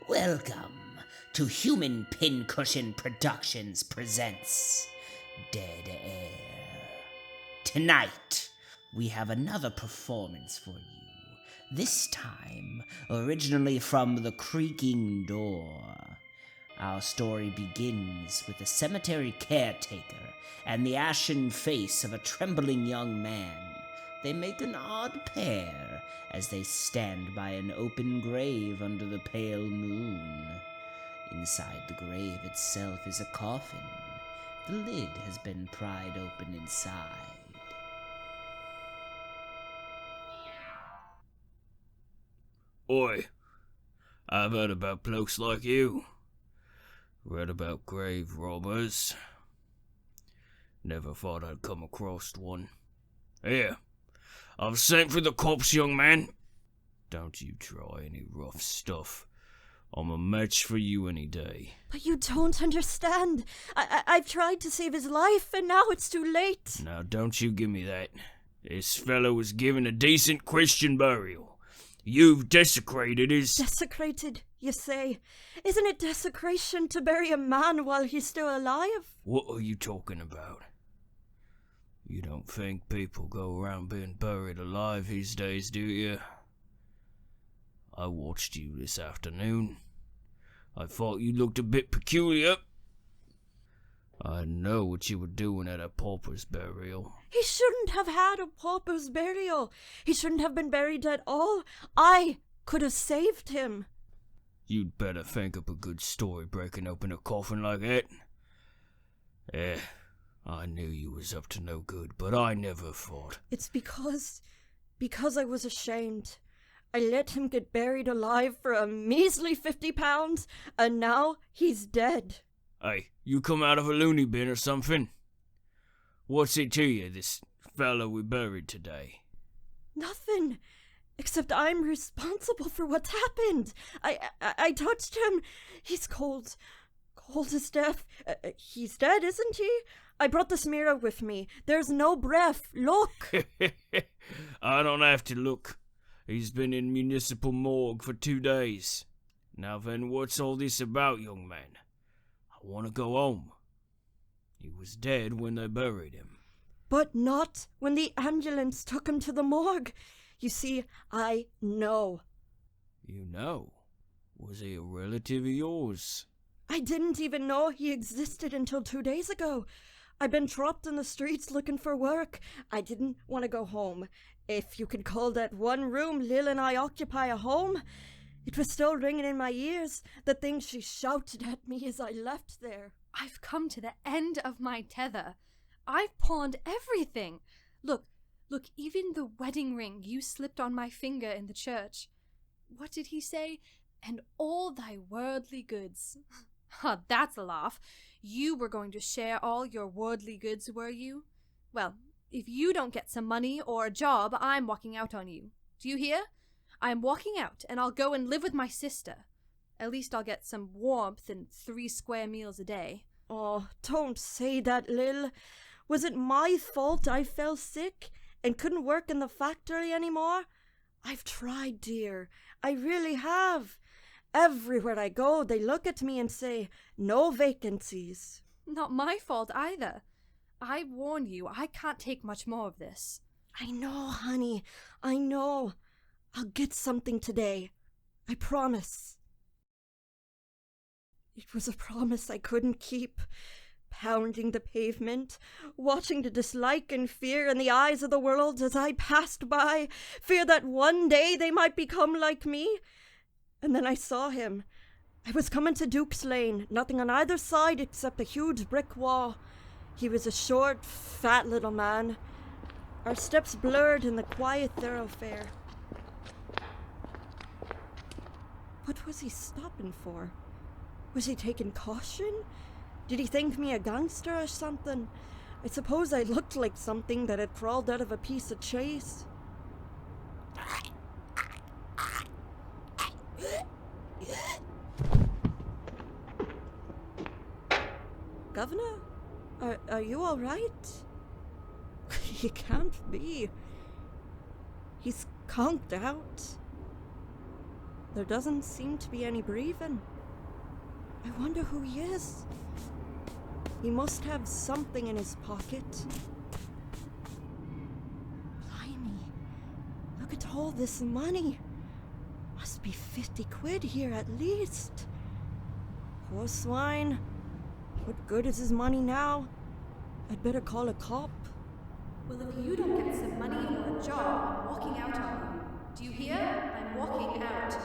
Welcome to Human Pincushion Productions presents Dead Air. Tonight, we have another performance for you. This time, originally from the Creaking Door. Our story begins with a cemetery caretaker and the ashen face of a trembling young man. They make an odd pair as they stand by an open grave under the pale moon. Inside the grave itself is a coffin. The lid has been pried open inside. Oi, I've heard about blokes like you. Read about grave robbers. Never thought I'd come across one. Here, I've sent for the corpse, young man. Don't you try any rough stuff. I'm a match for you any day. But you don't understand. I've tried to save his life, and now it's too late. Now don't you give me that. This fellow was given a decent Christian burial. You've desecrated his... Desecrated, you say? Isn't it desecration to bury a man while he's still alive? What are you talking about? You don't think people go around being buried alive these days, do you? I watched you this afternoon. I thought you looked a bit peculiar. I know what you were doing at a pauper's burial. He shouldn't have had a pauper's burial. He shouldn't have been buried at all. I could have saved him. You'd better think up a good story breaking open a coffin like that. I knew you was up to no good, but I never thought. It's because I was ashamed. I let him get buried alive for a measly £50, and now he's dead. Hey, you come out of a loony bin or something? What's it to you, this fellow we buried today? Nothing, except I'm responsible for what's happened. I touched him. He's cold as death. He's dead, isn't he? I brought this mirror with me. There's no breath. Look. I don't have to look. He's been in municipal morgue for 2 days. Now then, what's all this about, young man? I want to go home. He was dead when they buried him. But not when the ambulance took him to the morgue. You see, I know. You know? Was he a relative of yours? I didn't even know he existed until 2 days ago. I've been trapped in the streets looking for work. I didn't want to go home. If you could call that one room Lil and I occupy a home. It was still ringing in my ears, the things she shouted at me as I left there. I've come to the end of my tether. I've pawned everything. Look, even the wedding ring you slipped on my finger in the church. What did he say? And all thy worldly goods. Ha, that's a laugh. You were going to share all your worldly goods, were you? Well, if you don't get some money or a job, I'm walking out on you. Do you hear? I'm walking out, and I'll go and live with my sister. At least I'll get some warmth and 3 square meals a day. Oh, don't say that, Lil. Was it my fault I fell sick and couldn't work in the factory anymore? I've tried, dear. I really have. Everywhere I go, they look at me and say, no vacancies. Not my fault either. I warn you, I can't take much more of this. I know, honey. I know. I'll get something today. I promise. It was a promise I couldn't keep. Pounding the pavement, watching the dislike and fear in the eyes of the world as I passed by, fear that one day they might become like me. And then I saw him. I was coming to Duke's Lane, nothing on either side except a huge brick wall. He was a short, fat little man. Our steps blurred in the quiet thoroughfare. What was he stopping for? Was he taking caution? Did he think me a gangster or something? I suppose I looked like something that had crawled out of a piece of cheese. Governor? Are you all right? He can't be. He's conked out. There doesn't seem to be any breathing. I wonder who he is. He must have something in his pocket. Blimey, look at all this money. Must be 50 quid here at least. Poor swine. What good is his money now? I'd better call a cop. Well, if you don't get some money or a job, I'm walking out on you. Do you hear? I'm walking out.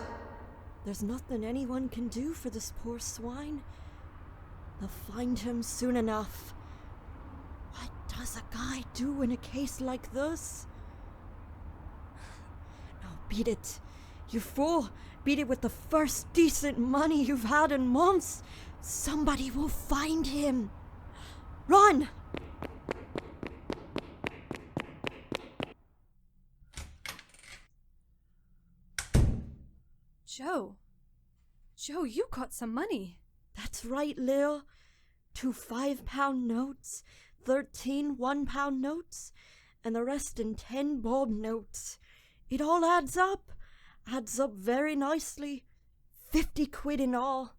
There's nothing anyone can do for this poor swine. They'll find him soon enough. What does a guy do in a case like this? No, beat it. You fool. Beat it with the first decent money you've had in months. Somebody will find him. Run! Joe, you got some money. That's right, Lil. 2 5-pound notes, 13 1-pound notes, and the rest in 10 bob notes. It all adds up very nicely. 50 quid in all.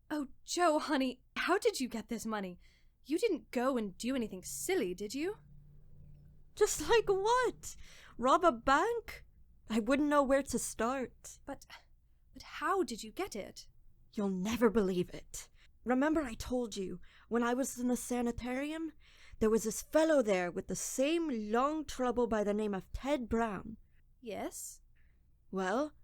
Oh, Joe, honey, how did you get this money? You didn't go and do anything silly, did you? Just like what? Rob a bank? I wouldn't know where to start. But how did you get it? You'll never believe it. Remember I told you, when I was in the sanitarium, there was this fellow there with the same long trouble by the name of Ted Brown. Yes? Well,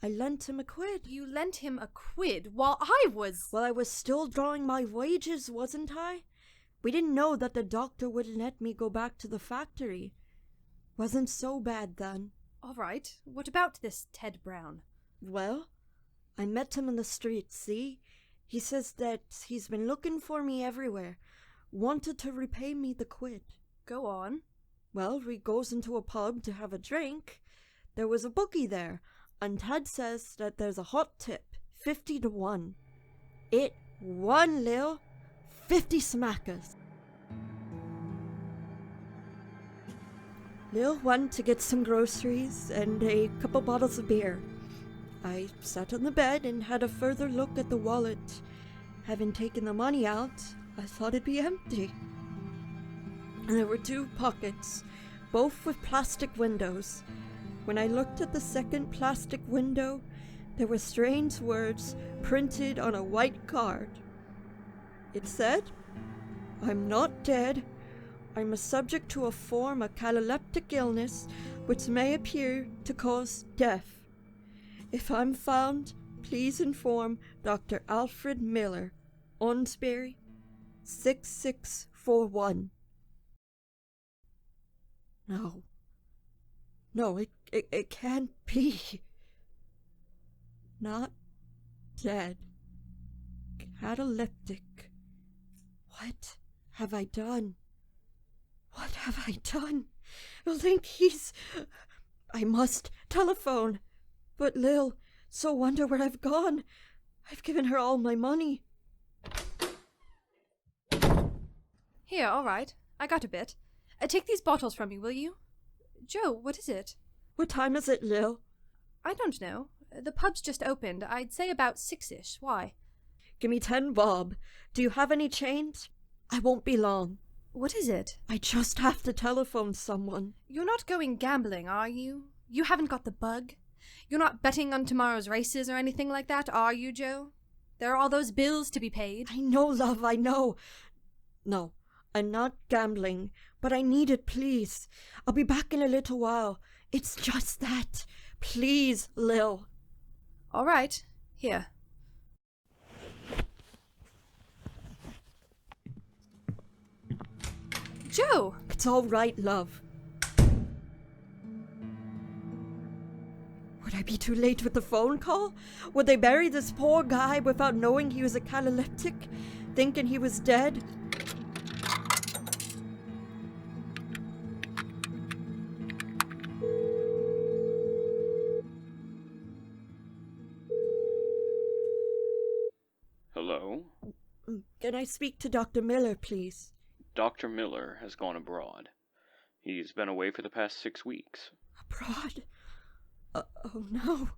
I lent him a quid. You lent him a quid while I was... Well, I was still drawing my wages, wasn't I? We didn't know that the doctor wouldn't let me go back to the factory. Wasn't so bad then. All right. What about this Ted Brown? Well, I met him in the street, see? He says that he's been looking for me everywhere. Wanted to repay me the quid. Go on. Well, we goes into a pub to have a drink. There was a bookie there, and Ted says that there's a hot tip, 50 to 1. It won, Lil. 50 smackers. Lil went to get some groceries and a couple bottles of beer. I sat on the bed and had a further look at the wallet. Having taken the money out, I thought it'd be empty. And there were 2 pockets, both with plastic windows. When I looked at the second plastic window, there were strange words printed on a white card. It said, "I'm not dead. I'm a subject to a form of cataleptic illness which may appear to cause death. If I'm found, please inform Dr. Alfred Miller, Onsbury, 6641. No, it can't be. Not dead. Cataleptic. What have I done? What have I done? I think I must telephone. But Lil, so wonder where I've gone. I've given her all my money. Here, all right. I got a bit. Take these bottles from me, will you? Joe, what is it? What time is it, Lil? I don't know. The pub's just opened. I'd say about 6-ish. Why? Give me 10 bob. Do you have any change? I won't be long. What is it? I just have to telephone someone. You're not going gambling, are you? You haven't got the bug? You're not betting on tomorrow's races or anything like that, are you, Joe? There are all those bills to be paid. I know, love, I know. No, I'm not gambling, but I need it, please. I'll be back in a little while. It's just that. Please, Lil. All right. Here. Joe! It's all right, love. Would I be too late with the phone call? Would they bury this poor guy without knowing he was a cataleptic, thinking he was dead? Hello? Can I speak to Dr. Miller, please? Dr. Miller has gone abroad. He's been away for the past 6 weeks. Abroad? Oh, no.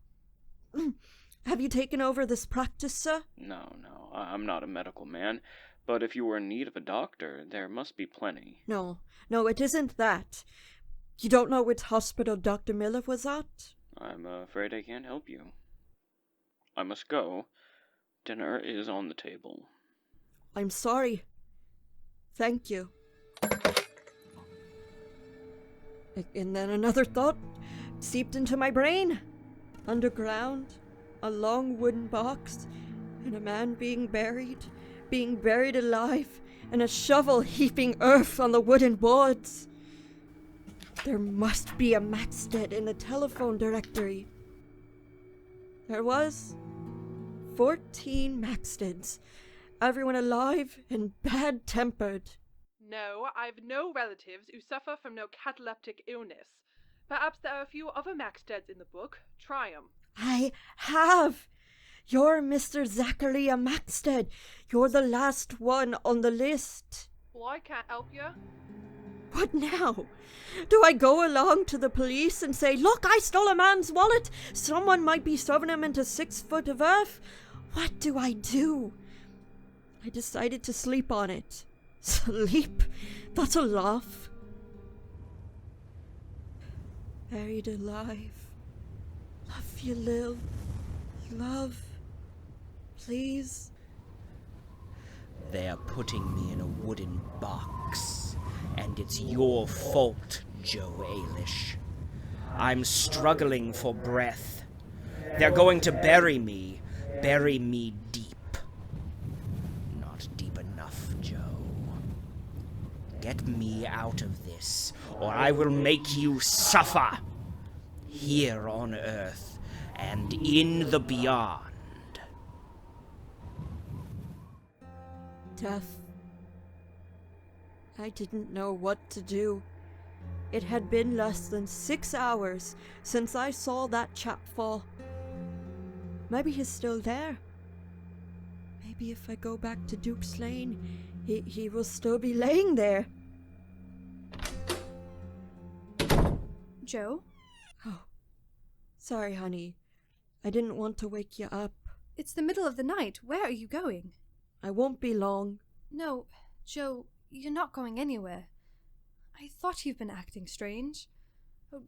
Have you taken over this practice, sir? No, I'm not a medical man, but if you were in need of a doctor, there must be plenty. No, it isn't that. You don't know which hospital Dr. Miller was at? I'm afraid I can't help you. I must go. Dinner is on the table. I'm sorry. Thank you. And then another thought seeped into my brain. Underground, a long wooden box, and a man being buried alive, and a shovel heaping earth on the wooden boards. There must be a MacLeod in the telephone directory. There was 14 MacLeods, everyone alive and bad-tempered. No, I've no relatives who suffer from no cataleptic illness. Perhaps there are a few other MacLeods in the book. Try 'em. I have! You're Mr. Zachariah MacLeod. You're the last one on the list. Well, I can't help you. What now? Do I go along to the police and say, look, I stole a man's wallet. Someone might be shoving him into 6 foot of earth. What do I do? I decided to sleep on it. Sleep? That's a laugh. Buried alive. Love you, Lil. Love. Please. They're putting me in a wooden box, and it's your fault, Joe Ailish. I'm struggling for breath. They're going to bury me deep. Not deep enough, Joe. Get me out of this, or I will make you suffer, here on Earth and in the beyond. Death. I didn't know what to do. It had been less than 6 hours since I saw that chap fall. Maybe he's still there. Maybe if I go back to Duke's Lane, he will still be laying there. Joe? Oh, sorry, honey. I didn't want to wake you up. It's the middle of the night. Where are you going? I won't be long. No, Joe, you're not going anywhere. I thought you've been acting strange. Oh,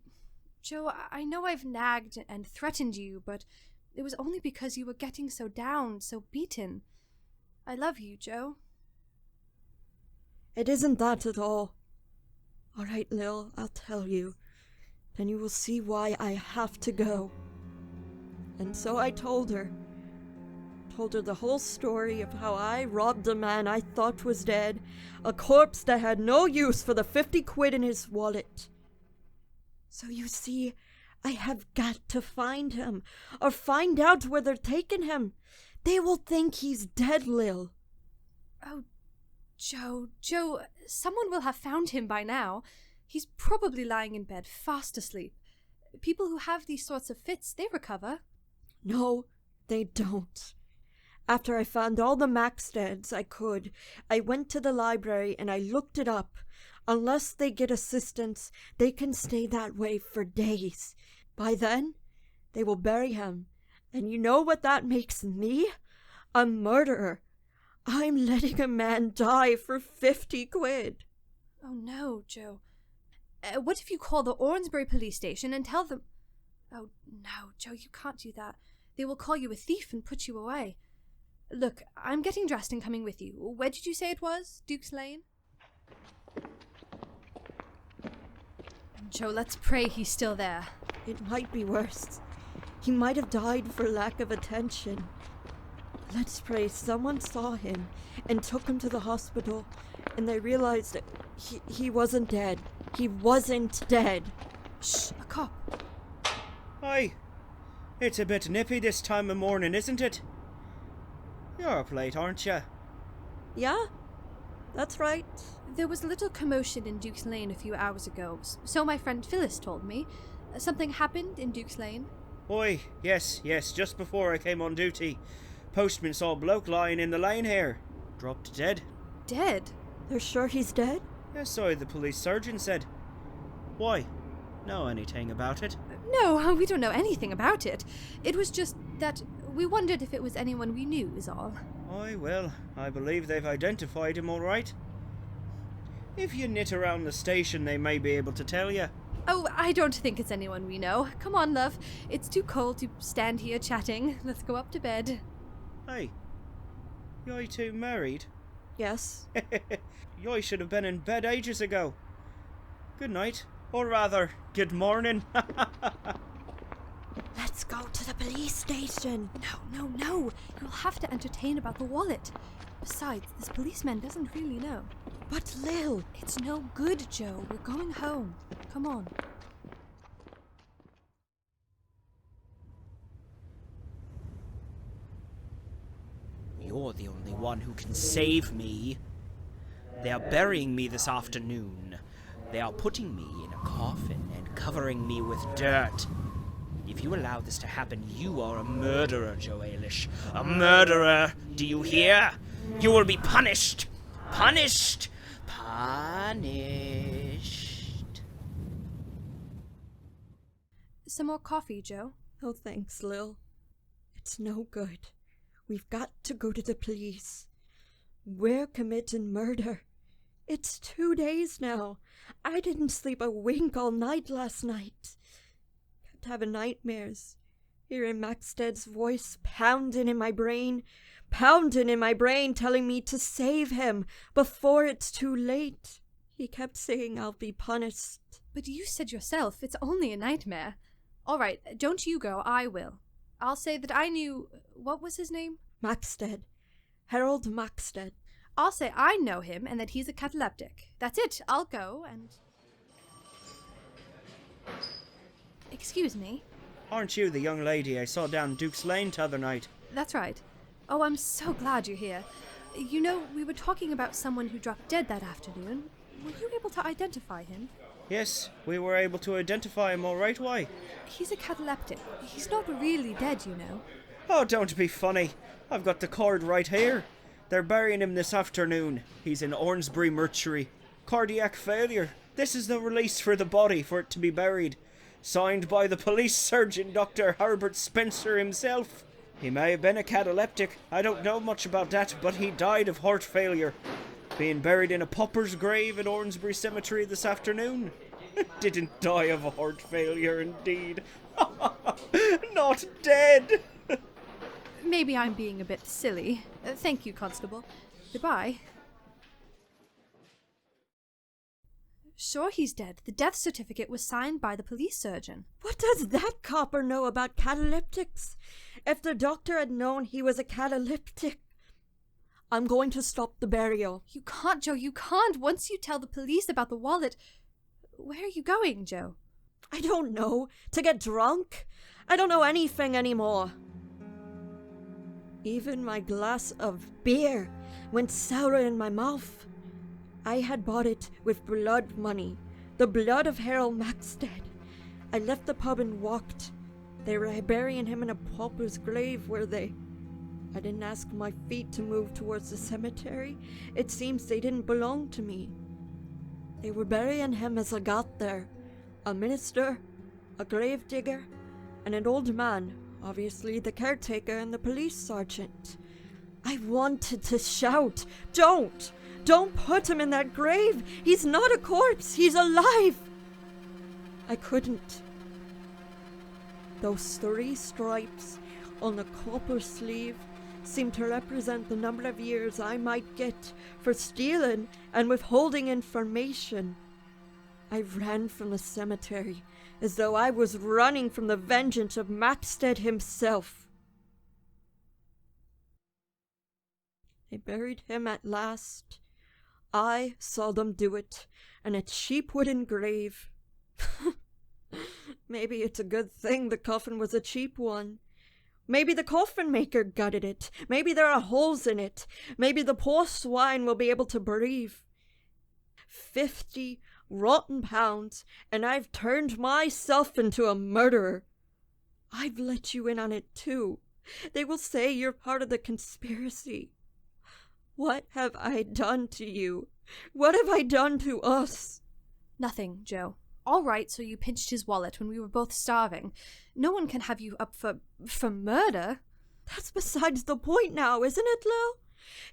Joe, I know I've nagged and threatened you, but it was only because you were getting so down, so beaten. I love you, Joe. It isn't that at all. All right, Lil, I'll tell you. Then you will see why I have to go. And so I told her. Told her the whole story of how I robbed a man I thought was dead, a corpse that had no use for the 50 quid in his wallet. So you see, I have got to find him, or find out where they're taking him. They will think he's dead, Lil. Oh, Joe, someone will have found him by now. He's probably lying in bed, fast asleep. People who have these sorts of fits, they recover. No, they don't. After I found all the MacLeods I could, I went to the library and I looked it up. Unless they get assistance, they can stay that way for days. By then, they will bury him. And you know what that makes me? A murderer. I'm letting a man die for 50 quid. Oh no, Joe. What if you call the Ornsbury police station and tell them... Oh no, Joe, you can't do that. They will call you a thief and put you away. Look, I'm getting dressed and coming with you. Where did you say it was? Duke's Lane? Joe, let's pray he's still there. It might be worse. He might have died for lack of attention. Let's pray someone saw him and took him to the hospital, and they realized that he wasn't dead. He wasn't dead. Shh, a cop. Hi. It's a bit nippy this time of morning, isn't it? You're up late, aren't you? Yeah, that's right. There was a little commotion in Duke's Lane a few hours ago, so my friend Phyllis told me. Something happened in Duke's Lane? Oi, yes, just before I came on duty. Postman saw a bloke lying in the lane here. Dropped dead. Dead? They're sure he's dead? Yes, so the police surgeon said. Why? Know anything about it? No, we don't know anything about it. It was just that We wondered if it was anyone we knew, is all. Aye, well, I believe they've identified him all right. If you knit around the station, they may be able to tell you. Oh, I don't think it's anyone we know. Come on, love. It's too cold to stand here chatting. Let's go up to bed. Hey, you two married? Yes. You should have been in bed ages ago. Good night. Or rather, good morning. Let's go to the police station. No. You'll have to entertain about the wallet. Besides, this policeman doesn't really know. But Lil... It's no good, Joe. We're going home. Come on. You're the only one who can save me. They are burying me this afternoon. They are putting me in a coffin and covering me with dirt. If you allow this to happen, you are a murderer, Joe Ailish. A murderer! Do you hear? You will be punished! Punished! Punished! Some more coffee, Joe? Oh, thanks, Lil. It's no good. We've got to go to the police. We're committing murder. It's 2 days now. I didn't sleep a wink all night last night. Kept having nightmares. Hearing MacLeod's voice pounding in my brain, telling me to save him before it's too late. He kept saying I'll be punished. But you said yourself, it's only a nightmare. All right, don't you go, I will. I'll say that I knew... What was his name? MacLeod. Harold MacLeod. I'll say I know him and that he's a cataleptic. That's it, I'll go and... Excuse me? Aren't you the young lady I saw down Duke's Lane t'other night? That's right. Oh, I'm so glad you're here. You know, we were talking about someone who dropped dead that afternoon. Were you able to identify him? Yes, we were able to identify him all right. Why? He's a cataleptic. He's not really dead, you know. Oh, don't be funny. I've got the cord right here. They're burying him this afternoon. He's in Ormsbury Mortuary. Cardiac failure. This is the release for the body for it to be buried. Signed by the police surgeon, Dr. Herbert Spencer himself. He may have been a cataleptic. I don't know much about that, but he died of heart failure. Being buried in a pauper's grave at Ormsbury Cemetery this afternoon. Didn't die of a heart failure, indeed. Not dead. Maybe I'm being a bit silly. Thank you, Constable. Goodbye. Sure he's dead. The death certificate was signed by the police surgeon. What does that copper know about cataleptics? If the doctor had known he was a cataleptic... I'm going to stop the burial. You can't, Joe, you can't. Once you tell the police about the wallet... Where are you going, Joe? I don't know. To get drunk? I don't know anything anymore. Even my glass of beer went sour in my mouth. I had bought it with blood money, the blood of Harold MacLeod. I left the pub and walked. They were burying him in a pauper's grave, were they? I didn't ask my feet to move towards the cemetery. It seems they didn't belong to me. They were burying him as I got there. A minister, a gravedigger, and an old man, obviously the caretaker and the police sergeant. I wanted to shout, "Don't! Don't put him in that grave! He's not a corpse! He's alive!" I couldn't. Those 3 stripes on the copper sleeve seemed to represent the number of years I might get for stealing and withholding information. I ran from the cemetery as though I was running from the vengeance of MacLeod himself. They buried him at last. I saw them do it, in a cheap wooden grave. Maybe it's a good thing the coffin was a cheap one. Maybe the coffin maker gutted it. Maybe there are holes in it. Maybe the poor swine will be able to breathe. 50 rotten pounds, and I've turned myself into a murderer. I've let you in on it too. They will say you're part of the conspiracy. What have I done to you? What have I done to us? Nothing, Joe. All right, so you pinched his wallet when we were both starving. No one can have you up for murder. That's besides the point now, isn't it, Lil?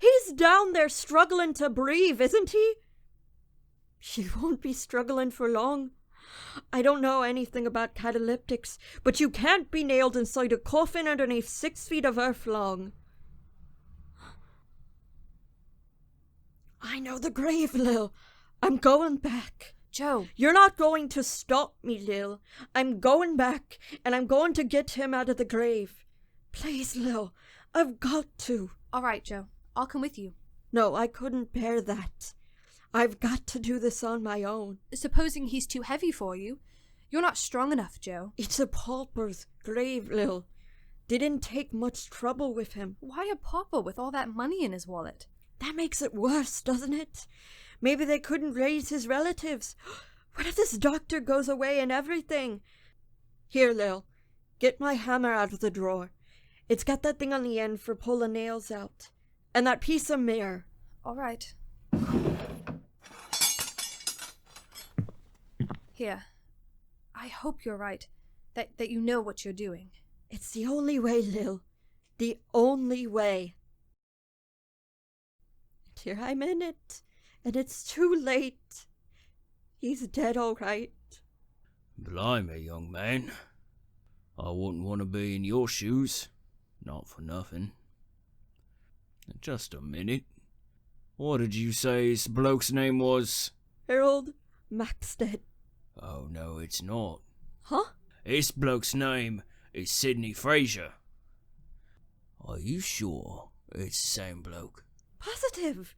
He's down there struggling to breathe, isn't he? She won't be struggling for long. I don't know anything about cataleptics, but you can't be nailed inside a coffin underneath 6 feet of earth long. I know the grave, Lil. I'm going back. Joe. You're not going to stop me, Lil. I'm going back, and I'm going to get him out of the grave. Please, Lil. I've got to. All right, Joe. I'll come with you. No, I couldn't bear that. I've got to do this on my own. Supposing he's too heavy for you. You're not strong enough, Joe. It's a pauper's grave, Lil. They didn't take much trouble with him. Why a pauper with all that money in his wallet? That makes it worse, doesn't it? Maybe they couldn't raise his relatives. What if this doctor goes away and everything? Here, Lil, get my hammer out of the drawer. It's got that thing on the end for pulling nails out. And that piece of mirror. All right. Here. I hope you're right. That you know what you're doing. It's the only way, Lil. The only way. And here I'm in it. And it's too late. He's dead, all right. Blimey, young man. I wouldn't want to be in your shoes. Not for nothing. Just a minute. What did you say his bloke's name was? Harold MacLeod. Oh, no, it's not. Huh? His bloke's name is Sidney Fraser. Are you sure it's the same bloke? Positive.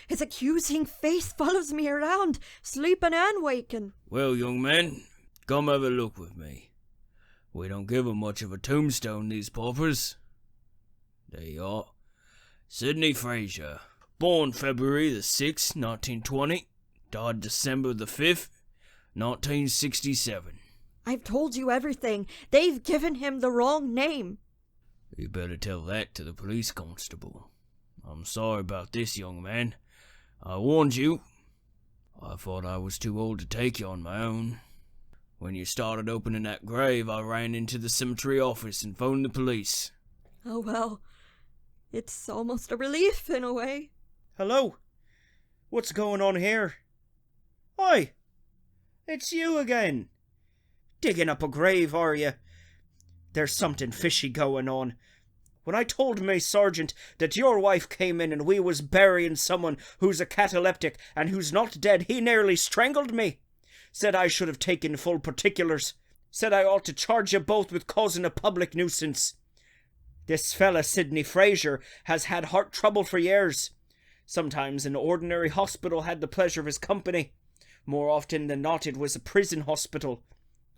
His accusing face follows me around, sleeping and waking. Well, young man, come have a look with me. We don't give 'em much of a tombstone, these paupers. There you are. Sidney Fraser. Born February the 6th, 1920. Died December the 5th, 1967. I've told you everything. They've given him the wrong name. You better tell that to the police constable. I'm sorry about this, young man. I warned you. I thought I was too old to take you on my own. When you started opening that grave, I ran into the cemetery office and phoned the police. Oh well, it's almost a relief in a way. Hello? What's going on here? Oi! It's you again. Digging up a grave, are you? There's something fishy going on. When I told my sergeant that your wife came in and we was burying someone who's a cataleptic and who's not dead, he nearly strangled me. Said I should have taken full particulars. Said I ought to charge you both with causing a public nuisance. This fella, Sidney Fraser, has had heart trouble for years. Sometimes an ordinary hospital had the pleasure of his company. More often than not, it was a prison hospital.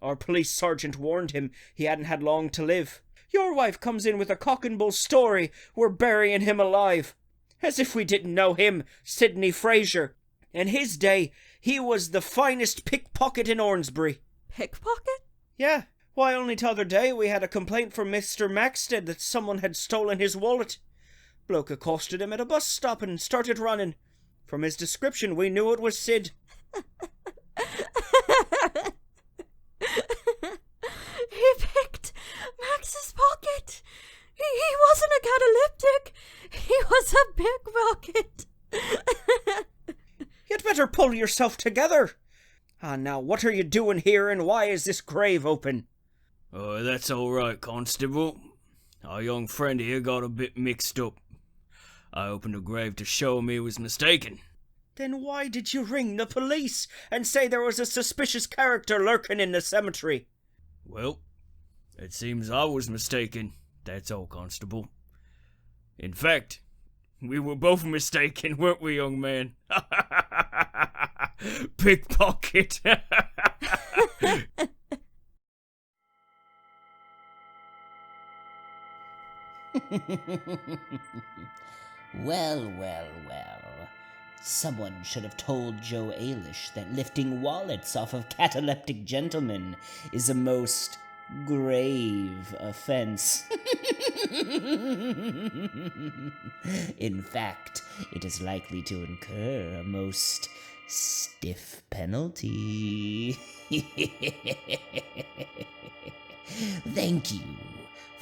Our police sergeant warned him he hadn't had long to live. Your wife comes in with a cock and bull story we're burying him alive. As if we didn't know him, Sidney Fraser. In his day, he was the finest pickpocket in Ormsbury. Pickpocket? Yeah. Why, only t'other day we had a complaint from Mr. MacLeod that someone had stolen his wallet. Bloke accosted him at a bus stop and started running. From his description, we knew it was Sid. He picked Max's pocket. He wasn't a cataleptic. He was a pickpocket. You'd better pull yourself together. Ah, now, what are you doing here and why is this grave open? Oh, that's all right, Constable. Our young friend here got a bit mixed up. I opened the grave to show him he was mistaken. Then why did you ring the police and say there was a suspicious character lurking in the cemetery? Well, it seems I was mistaken. That's all, Constable. In fact, we were both mistaken, weren't we, young man? Pickpocket. Well, well, well. Someone should have told Joe Ailish that lifting wallets off of cataleptic gentlemen is a most grave offense. In fact, it is likely to incur a most stiff penalty. Thank you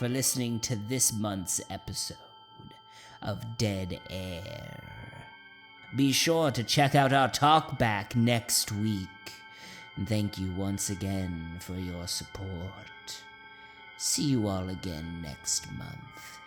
for listening to this month's episode of Dead Air. Be sure to check out our talkback next week. And thank you once again for your support. See you all again next month.